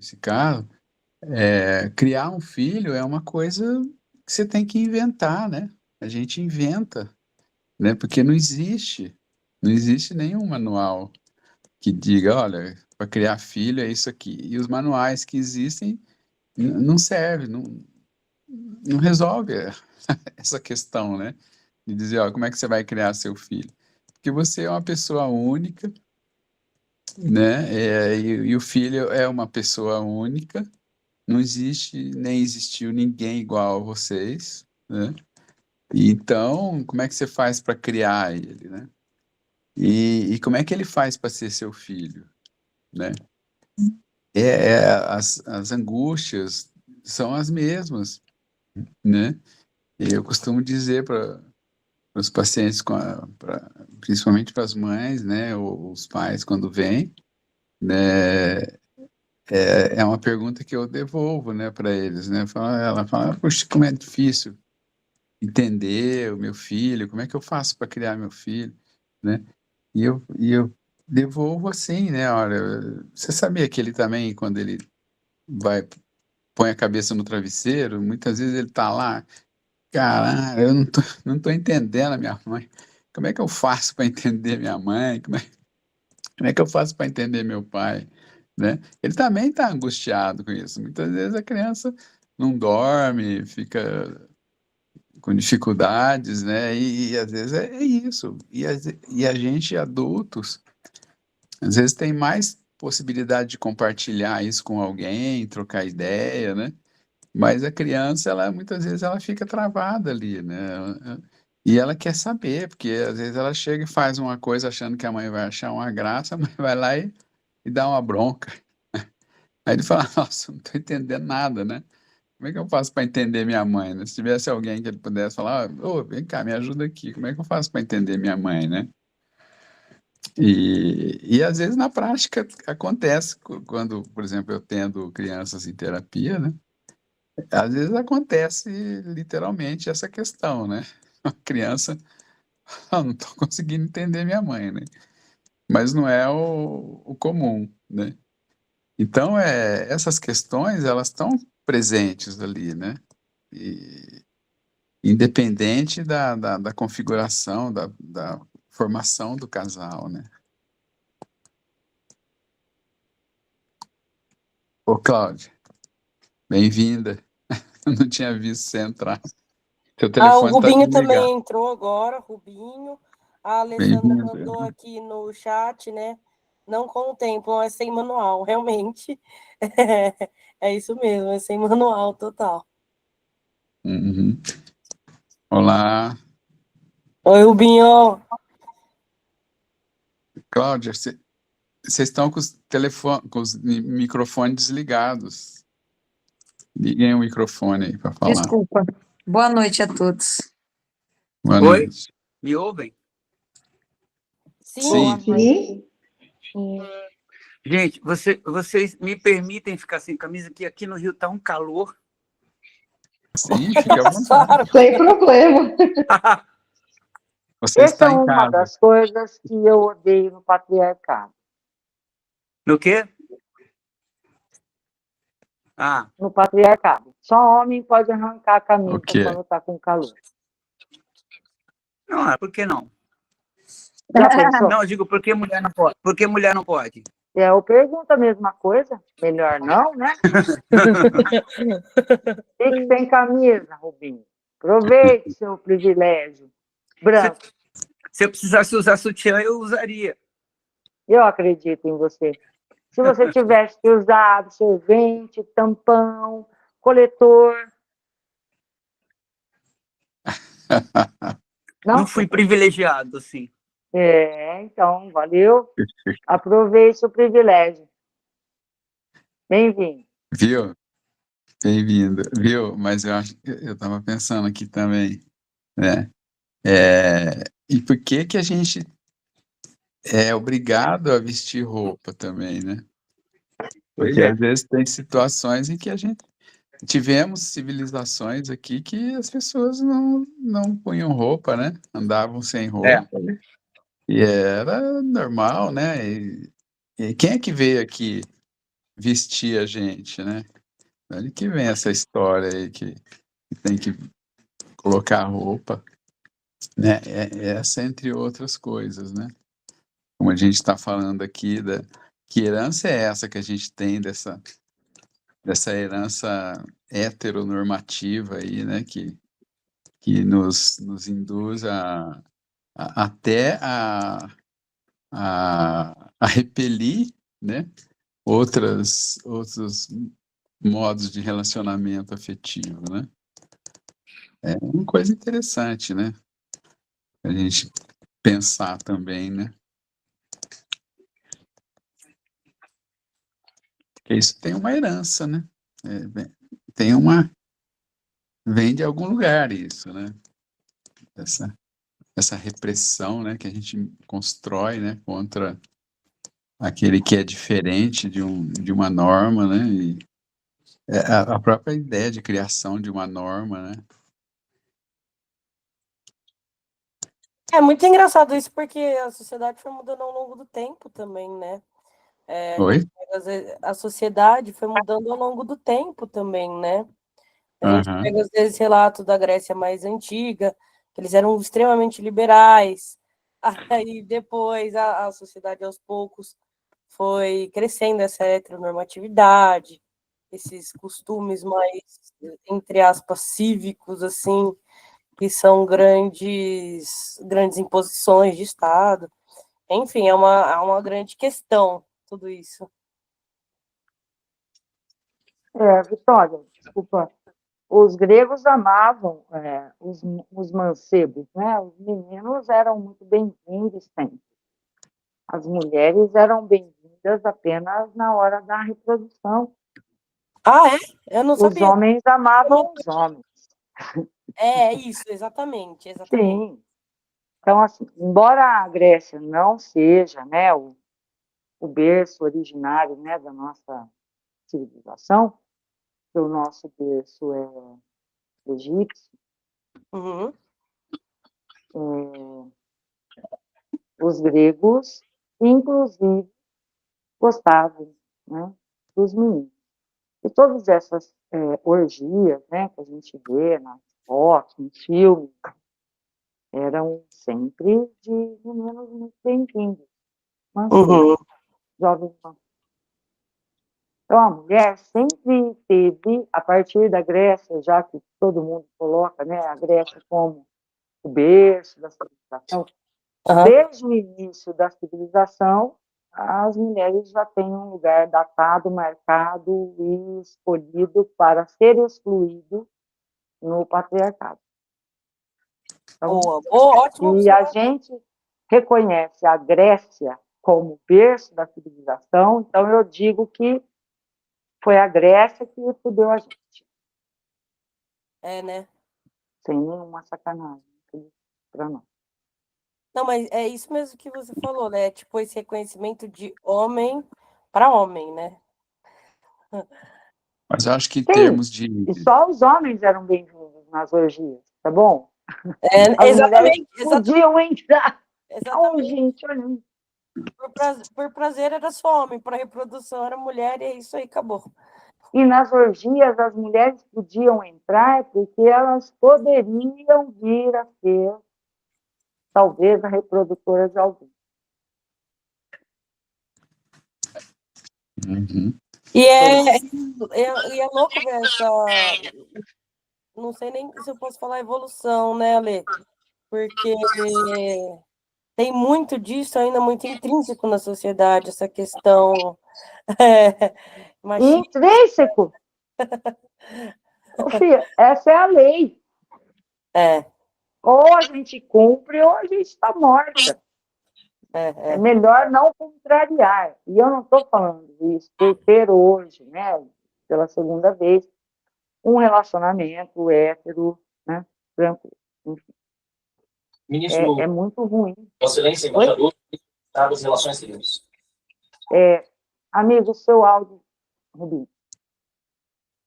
nesse caso, criar um filho é uma coisa que você tem que inventar, né? A gente inventa, né? Porque não existe nenhum manual que diga, olha, para criar filho é isso aqui. E os manuais que existem não servem, não resolve essa questão, né? De dizer, ó, como é que você vai criar seu filho? Porque você é uma pessoa única, né? E o filho é uma pessoa única, não existe, nem existiu ninguém igual a vocês, né? E então, como é que você faz para criar ele, né? E como é que ele faz para ser seu filho, né? As angústias são as mesmas, né? E eu costumo dizer para os pacientes, principalmente para as mães, né, ou os pais, quando vêm, né, é uma pergunta que eu devolvo, né, para eles, né? Ela fala, poxa, como é difícil entender o meu filho, como é que eu faço para criar meu filho, né? E eu devolvo assim, né? Olha, você sabia que ele também, quando ele vai, põe a cabeça no travesseiro, muitas vezes ele tá lá, caralho, eu não tô entendendo a minha mãe. Como é que eu faço para entender minha mãe? Como é que eu faço para entender meu pai? Né? Ele também está angustiado com isso. Muitas vezes a criança não dorme, fica com dificuldades, né? E às vezes é isso. E a gente, adultos, às vezes tem mais possibilidade de compartilhar isso com alguém, trocar ideia, né? Mas a criança, ela muitas vezes ela fica travada ali, né? E ela quer saber, porque às vezes ela chega e faz uma coisa achando que a mãe vai achar uma graça, a mãe vai lá e dá uma bronca. Aí ele fala, nossa, não estou entendendo nada, né? Como é que eu faço para entender minha mãe, né? Se tivesse alguém que ele pudesse falar, ô, vem cá, me ajuda aqui, como é que eu faço para entender minha mãe, né? E às vezes na prática acontece, quando, por exemplo, eu tendo crianças em terapia, né? Às vezes acontece literalmente essa questão, né? A criança, não estou conseguindo entender minha mãe, né? Mas não é o comum, né? Então, essas questões, elas estão presentes ali, né? E, independente da configuração, da formação do casal, né? Ô, Cláudia, bem-vinda. Eu não tinha visto você entrar. Seu O telefone está Rubinho desligado. também entrou agora, Rubinho. A Alessandra Bem-vinda. mandou aqui no chat, né? Não contemplam, é sem manual, realmente. É isso mesmo, é sem manual total. Uhum. Olá, Oi, Rubinho. Cláudia, vocês estão com os microfones desligados. Liguem o microfone aí para falar. Desculpa. Boa noite a todos. Boa Oi, noite. me ouvem? Sim. Sim. Gente, vocês me permitem ficar sem camisa, que aqui no Rio tá um calor. Sim, fique à vontade. Sem problema. Você Essa está é em uma casa. das coisas que eu odeio no patriarcado. No quê? Ah, No patriarcado. Só homem pode arrancar a O camisa quê? quando está com calor. não, por que não? Já pensou? Não, eu digo, por que mulher não pode? Por que mulher não pode? Eu pergunto a mesma coisa. Melhor não, né? Fique sem camisa, Rubinho. Aproveite seu privilégio. Branco. Se eu precisasse usar sutiã, eu usaria. Eu acredito em você. Se você tivesse que usar absorvente, tampão, coletor. Não fui privilegiado, assim. Então, valeu. Aproveite o privilégio. Bem-vindo. Viu? Bem-vindo. Viu? Mas eu estava pensando aqui também, né? E por que que a gente é obrigado a vestir roupa também, né? Porque às vezes tem situações em que tivemos civilizações aqui que as pessoas não punham roupa, né? Andavam sem roupa. E era normal, né? E quem é que veio aqui vestir a gente, né? Onde que vem essa história aí que tem que colocar roupa, né? Essa entre outras coisas, né? Como a gente está falando aqui, que herança é essa que a gente tem dessa herança heteronormativa aí, né? Que nos induz até a repelir, né? Outros modos de relacionamento afetivo, né? É uma coisa interessante, né? A gente pensar também, né? Porque isso tem uma herança, né? Tem vem de algum lugar isso, né? Essa repressão, né, que a gente constrói, né, contra aquele que é diferente de uma norma, né? E a própria ideia de criação de uma norma, né? É muito engraçado isso, porque a sociedade foi mudando ao longo do tempo também, né? A Oi? gente pega, às vezes, a sociedade foi mudando ao longo do tempo também, né? A gente Aham. pega, às vezes, relatos da Grécia mais antiga, que eles eram extremamente liberais. Aí depois a sociedade, aos poucos, foi crescendo essa heteronormatividade, esses costumes mais, entre aspas, cívicos, assim, que são grandes imposições de Estado. Enfim, é uma grande questão tudo isso. Vitória, desculpa. Os gregos amavam os mancebos, né? Os meninos eram muito bem-vindos sempre. As mulheres eram bem-vindas apenas na hora da reprodução. Ah, é? Eu não Os sabia. homens amavam os homens. É isso, exatamente. Sim. Então, assim, embora a Grécia não seja, né, o berço originário, né, da nossa civilização, que o nosso berço é egípcio, Uhum. os gregos, inclusive, gostavam, né, dos meninos. E todas essas orgias, né, que a gente vê nas fotos, nos filmes, eram sempre de meninos muito bem-vindos, mancebos, Uhum. jovens mancebos. Então, a mulher sempre teve, a partir da Grécia, já que todo mundo coloca, né, a Grécia como o berço da civilização, Uhum. desde o início da civilização, as mulheres já têm um lugar datado, marcado e escolhido para ser excluído no patriarcado. Então, Boa, ótima e a observação. gente reconhece a Grécia como berço da civilização, então eu digo que foi a Grécia que fudeu a gente, É, né? sem nenhuma sacanagem para nós. Não, mas é isso mesmo que você falou, né? Tipo, esse reconhecimento de homem para homem, né? Mas eu acho que em Sim, termos de... e só os homens eram bem-vindos nas orgias, tá bom? As mulheres Exatamente, podiam entrar. Então, exatamente. gente, olha isso. Por prazer era só homem, para reprodução era mulher, e é isso aí, acabou. E nas orgias as mulheres podiam entrar porque elas poderiam vir a ser, talvez, a reprodutora de alguém. Uhum. E é louco ver essa. Não sei nem se eu posso falar evolução, né, Ale? Porque tem muito disso ainda muito intrínseco na sociedade, essa questão machista. Intrínseco. Ô, filha, essa é a lei. É, Ou a gente cumpre ou a gente está morta. É é. melhor não contrariar. E eu não estou falando isso por ter hoje, né, pela segunda vez, um relacionamento hétero, né, tranquilo. Enfim, Ministro, é muito ruim. Vossa Excelência, Oi? embaixador das Relações Exteriores. Amigo, seu áudio, Rubinho.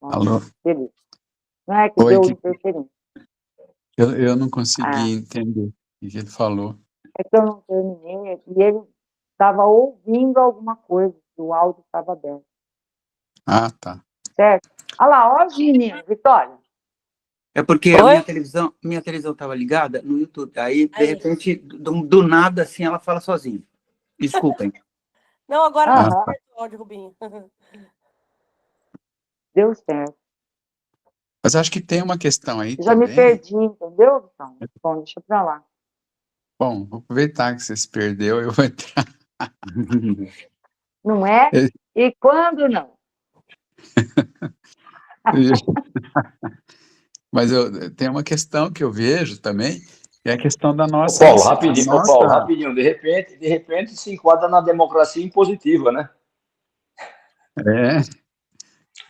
Alô? Beleza. Não é que Oi, deu interferência. eu não consegui Ah, entender o que ele falou. é que eu não terminei e ele estava ouvindo alguma coisa, que o áudio estava aberto. Ah, tá. certo? Olha lá, ó os meninos, Vitória. É porque a Oi? minha televisão estava ligada no YouTube. Aí, de Aí. repente, do nada, assim, ela fala sozinha. Desculpem. Não, agora tá Aham, certo o áudio, Rubinho. deu certo. Mas acho que tem uma questão aí Já me também. perdi, entendeu, Vitão? Bom, deixa pra lá. Bom, vou aproveitar que você se perdeu, eu vou entrar. Não é? E quando não? Mas tem uma questão que eu vejo também, que é a questão da Ô nossa, Paulo, a rapidinho, ô Paulo, nossa, rapidinho. De repente se enquadra na democracia impositiva, né?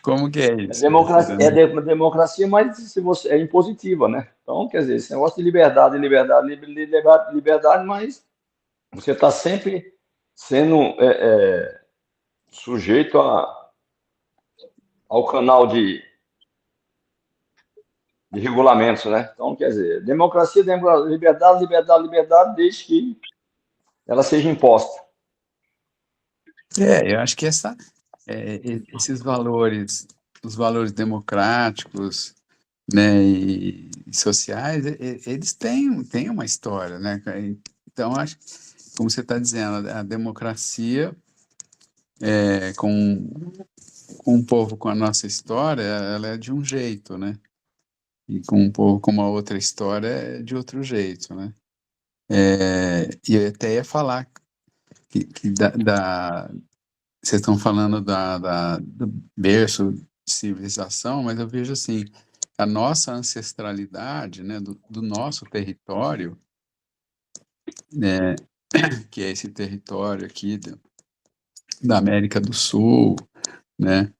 como que é É isso? democracia, democracia, mas se você é impositiva, né? Então, quer dizer, esse negócio de liberdade, liberdade, mas você está sempre sendo sujeito ao canal de regulamentos, né? Então, quer dizer, democracia, liberdade, desde que ela seja imposta. Eu acho que esses valores, os valores democráticos, né, e sociais, eles têm uma história, né? Então, acho que, como você está dizendo, a democracia com um povo com a nossa história, ela é de um jeito, né? E com um povo com uma outra história é de outro jeito, né? E eu até ia falar que vocês estão falando do berço de civilização, mas eu vejo assim, a nossa ancestralidade, né, do nosso território, né, que é esse território aqui da América do Sul, né,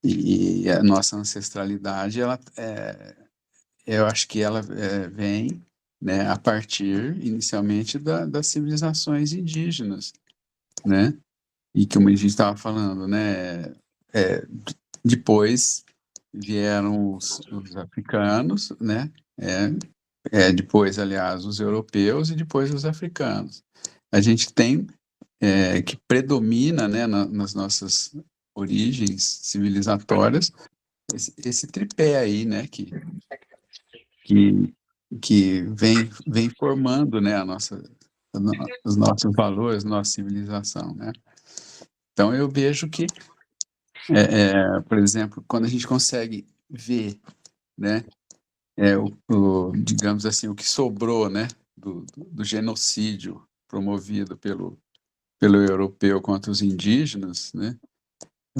e a nossa ancestralidade, eu acho que ela vem, né, a partir, inicialmente, das civilizações indígenas, né, e como a gente estava falando, né, depois vieram os africanos, né, depois, aliás, os europeus e depois os africanos. A gente tem que predomina, né, nas nossas origens civilizatórias esse tripé aí, né, que, que vem formando, né, os nossos valores, nossa civilização, né. Então eu vejo que, por exemplo, quando a gente consegue ver, né, digamos assim, o que sobrou, né, do genocídio promovido pelo europeu contra os indígenas, né.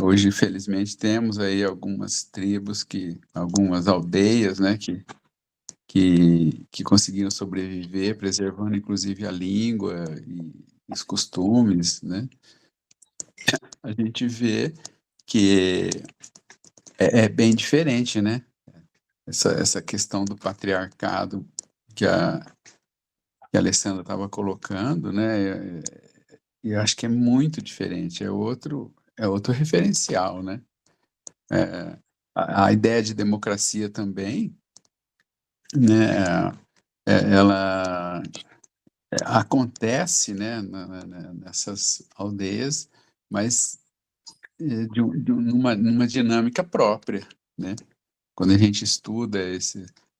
Hoje, infelizmente, temos aí algumas tribos algumas aldeias, né, que conseguiram sobreviver, preservando inclusive a língua e os costumes, né? A gente vê que é bem diferente, né? Essa questão do patriarcado que que a Alessandra estava colocando, né? E eu acho que é muito diferente, é outro referencial, né? A ideia de democracia também, né? Ela acontece, né, nessas aldeias, mas numa dinâmica própria, né? Quando a gente estuda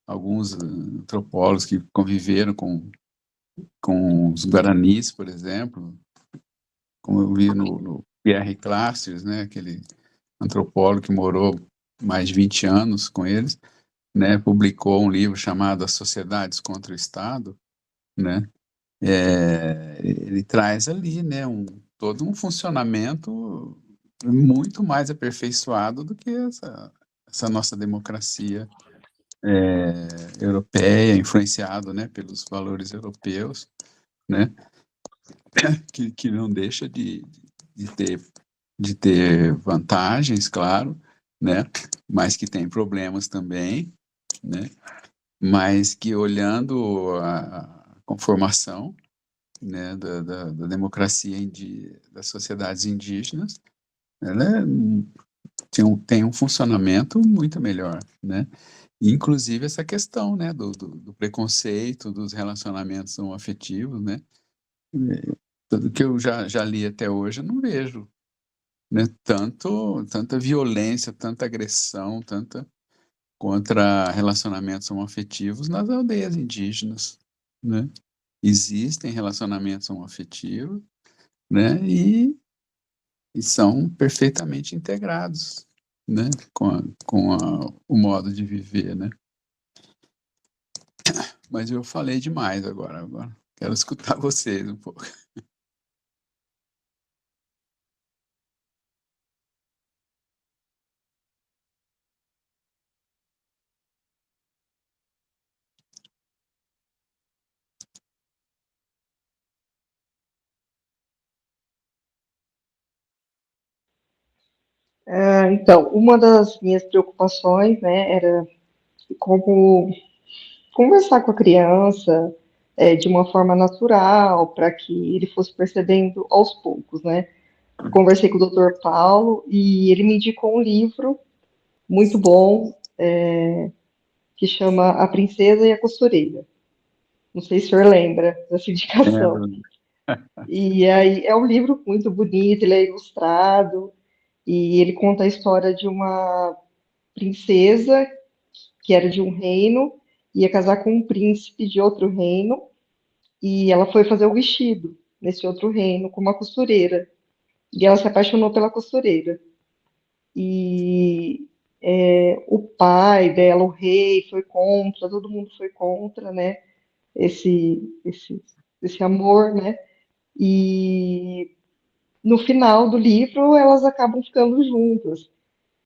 alguns antropólogos que conviveram com os guaranis, por exemplo, como eu vi no Pierre Clastres, né, aquele antropólogo que morou mais de 20 anos com eles, né, publicou um livro chamado As Sociedades contra o Estado, né, ele traz ali, né, todo um funcionamento muito mais aperfeiçoado do que essa nossa democracia europeia, influenciado, né, pelos valores europeus, né, que não deixa de ter vantagens, claro, né, mas que tem problemas também, né, mas que olhando a conformação, né, da democracia das sociedades indígenas, ela tem um funcionamento muito melhor, né? Inclusive essa questão, né, do preconceito, dos relacionamentos afetivos, né? Tudo que eu já li até hoje, eu não vejo né? Tanta violência, tanta agressão, tanta contra relacionamentos homoafetivos nas aldeias indígenas, né? Existem relacionamentos homoafetivos, né? E são perfeitamente integrados, né? O modo de viver, né? Mas eu falei demais agora quero escutar vocês um pouco. Então, uma das minhas preocupações, né, era como conversar com a criança de uma forma natural, para que ele fosse percebendo aos poucos, né? Conversei com o Dr. Paulo e ele me indicou um livro muito bom que chama A Princesa e a Costureira. Não sei se o senhor lembra dessa indicação. Lembro. E aí é um livro muito bonito, ele é ilustrado e ele conta a história de uma princesa que era de um reino, ia casar com um príncipe de outro reino, e ela foi fazer o vestido nesse outro reino com uma costureira. E ela se apaixonou pela costureira. E o pai dela, o rei, foi contra, todo mundo foi contra, né? Esse amor, né? E no final do livro elas acabam ficando juntas.